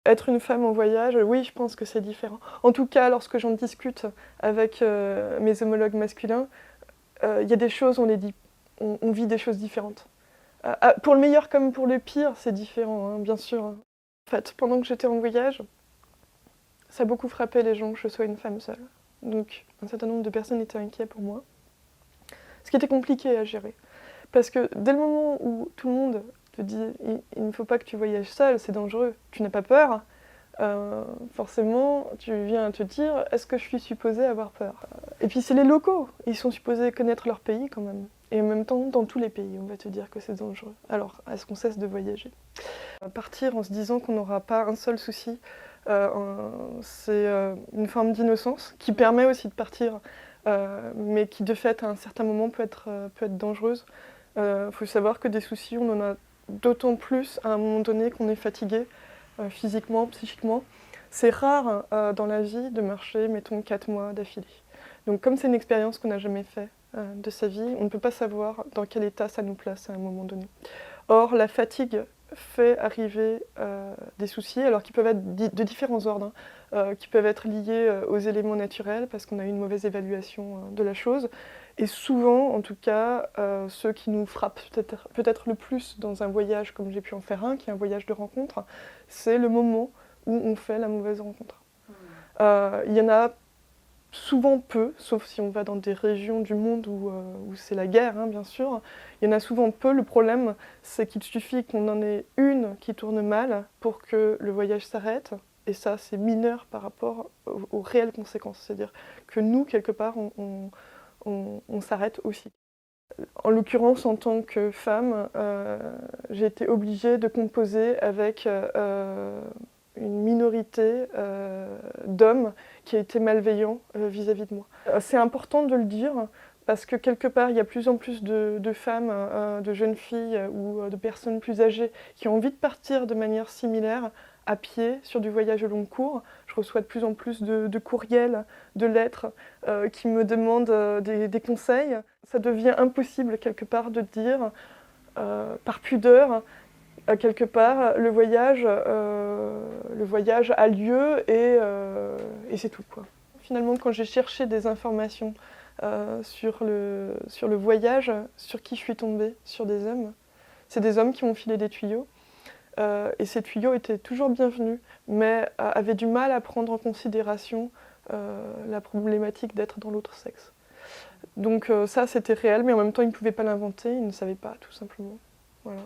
Être une femme en voyage, oui, je pense que c'est différent. En tout cas, lorsque j'en discute avec mes homologues masculins, il y a des choses, on vit des choses différentes. Pour le meilleur comme pour le pire, c'est différent, hein, bien sûr. En fait, pendant que j'étais en voyage, ça a beaucoup frappé les gens que je sois une femme seule. Donc, un certain nombre de personnes étaient inquiets pour moi. Ce qui était compliqué à gérer. Parce que dès le moment où tout le monde te dit il ne faut pas que tu voyages seule, c'est dangereux, tu n'as pas peur, forcément tu viens à te dire est-ce que je suis supposée avoir peur? Et puis c'est les locaux, ils sont supposés connaître leur pays quand même. Et en même temps, dans tous les pays, on va te dire que c'est dangereux. Alors, est-ce qu'on cesse de voyager? Partir en se disant qu'on n'aura pas un seul souci, c'est une forme d'innocence qui permet aussi de partir, mais qui de fait à un certain moment peut être dangereuse. Faut savoir que des soucis, on en a d'autant plus à un moment donné qu'on est fatigué, physiquement, psychiquement. C'est rare dans la vie de marcher, mettons, 4 mois d'affilée. Donc comme c'est une expérience qu'on n'a jamais fait de sa vie, on ne peut pas savoir dans quel état ça nous place à un moment donné. Or, la fatigue fait arriver des soucis, alors qui peuvent être de différents ordres, hein, qui peuvent être liés aux éléments naturels, parce qu'on a eu une mauvaise évaluation de la chose. Et souvent, en tout cas, ceux qui nous frappent peut-être le plus dans un voyage, comme j'ai pu en faire un, qui est un voyage de rencontre, c'est le moment où on fait la mauvaise rencontre. Il y en a souvent peu, sauf si on va dans des régions du monde où c'est la guerre, hein, bien sûr. Il y en a souvent peu. Le problème, c'est qu'il suffit qu'on en ait une qui tourne mal pour que le voyage s'arrête. Et ça, c'est mineur par rapport aux réelles conséquences. C'est-à-dire que nous, quelque part, on s'arrête aussi. En l'occurrence, en tant que femme, j'ai été obligée de composer avec une minorité d'hommes qui a été malveillants vis-à-vis de moi. C'est important de le dire parce que quelque part, il y a plus en plus de femmes, de jeunes filles ou de personnes plus âgées qui ont envie de partir de manière similaire, à pied, sur du voyage au long cours. Je reçois de plus en plus de courriels, de lettres qui me demandent des conseils. Ça devient impossible quelque part de dire, par pudeur, quelque part, le voyage a lieu et c'est tout, quoi. Finalement, quand j'ai cherché des informations sur le voyage, sur qui je suis tombée? Sur des hommes. C'est des hommes qui m'ont filé des tuyaux. Et ces tuyaux étaient toujours bienvenus, mais avaient du mal à prendre en considération la problématique d'être dans l'autre sexe. Donc ça, c'était réel, mais en même temps, ils ne pouvaient pas l'inventer, ils ne savaient pas, tout simplement. Voilà.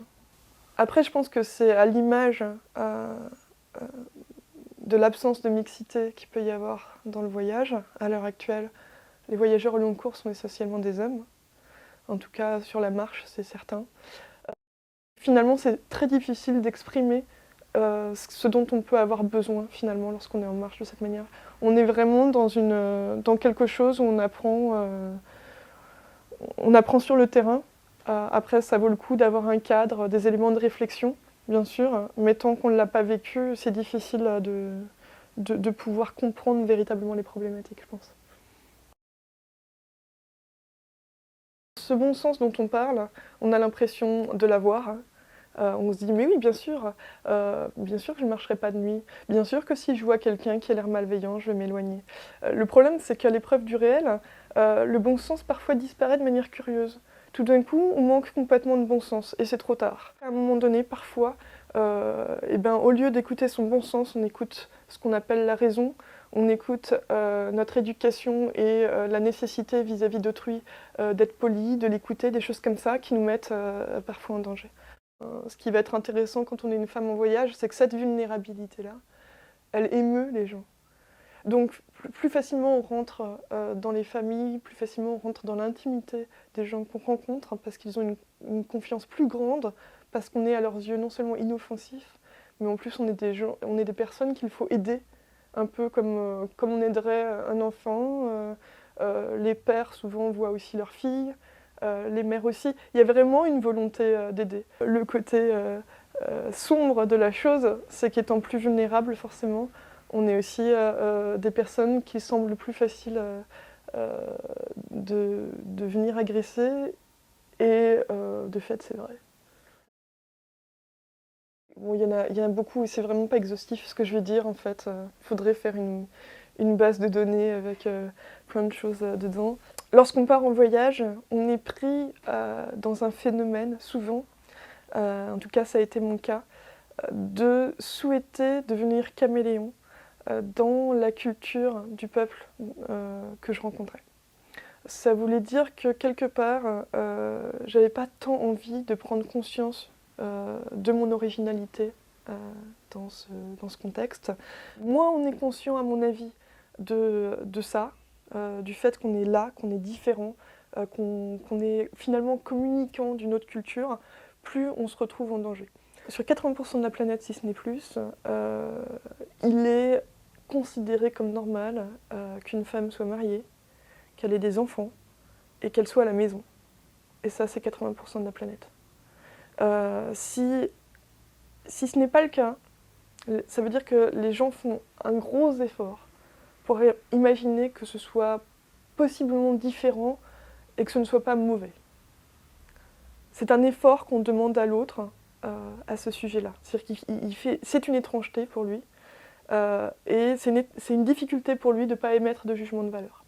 Après, je pense que c'est à l'image de l'absence de mixité qu'il peut y avoir dans le voyage. À l'heure actuelle, les voyageurs au long cours sont essentiellement des hommes. En tout cas, sur la marche, c'est certain. Finalement, c'est très difficile d'exprimer ce dont on peut avoir besoin, finalement, lorsqu'on est en marche de cette manière. On est vraiment dans quelque chose où on apprend sur le terrain. Après, ça vaut le coup d'avoir un cadre, des éléments de réflexion, bien sûr, mais tant qu'on ne l'a pas vécu, c'est difficile de pouvoir comprendre véritablement les problématiques, je pense. Ce bon sens dont on parle, on a l'impression de l'avoir. On se dit, mais oui, bien sûr que je ne marcherai pas de nuit. Bien sûr que si je vois quelqu'un qui a l'air malveillant, je vais m'éloigner. Le problème, c'est qu'à l'épreuve du réel, le bon sens parfois disparaît de manière curieuse. Tout d'un coup, on manque complètement de bon sens, et c'est trop tard. À un moment donné, parfois, au lieu d'écouter son bon sens, on écoute ce qu'on appelle la raison, on écoute notre éducation et la nécessité vis-à-vis d'autrui d'être poli, de l'écouter, des choses comme ça qui nous mettent parfois en danger. Ce qui va être intéressant quand on est une femme en voyage, c'est que cette vulnérabilité-là, elle émeut les gens. Donc plus facilement on rentre dans les familles, plus facilement on rentre dans l'intimité des gens qu'on rencontre, parce qu'ils ont une confiance plus grande, parce qu'on est à leurs yeux non seulement inoffensif, mais en plus on est des personnes qu'il faut aider, un peu comme on aiderait un enfant. Les pères souvent voient aussi leurs filles, les mères aussi. Il y a vraiment une volonté d'aider. Le côté sombre de la chose, c'est qu'étant plus vulnérable forcément, on est aussi des personnes qui semblent plus faciles de venir agresser, et de fait c'est vrai. Bon, il y en a beaucoup et c'est vraiment pas exhaustif ce que je vais dire en fait. Il faudrait faire une base de données avec plein de choses dedans. Lorsqu'on part en voyage, on est pris dans un phénomène, souvent, en tout cas ça a été mon cas, de souhaiter devenir caméléon dans la culture du peuple que je rencontrais. Ça voulait dire que quelque part, j'avais pas tant envie de prendre conscience de mon originalité dans ce contexte. Moins on est conscient, à mon avis, de ça, du fait qu'on est là, qu'on est différent, qu'on est finalement communicant d'une autre culture, plus on se retrouve en danger. Sur 80% de la planète, si ce n'est plus, il est considéré comme normal qu'une femme soit mariée, qu'elle ait des enfants et qu'elle soit à la maison. Et ça, c'est 80% de la planète. Si ce n'est pas le cas, ça veut dire que les gens font un gros effort pour imaginer que ce soit possiblement différent et que ce ne soit pas mauvais. C'est un effort qu'on demande à l'autre à ce sujet-là. C'est une étrangeté pour lui et c'est une difficulté pour lui de ne pas émettre de jugement de valeur.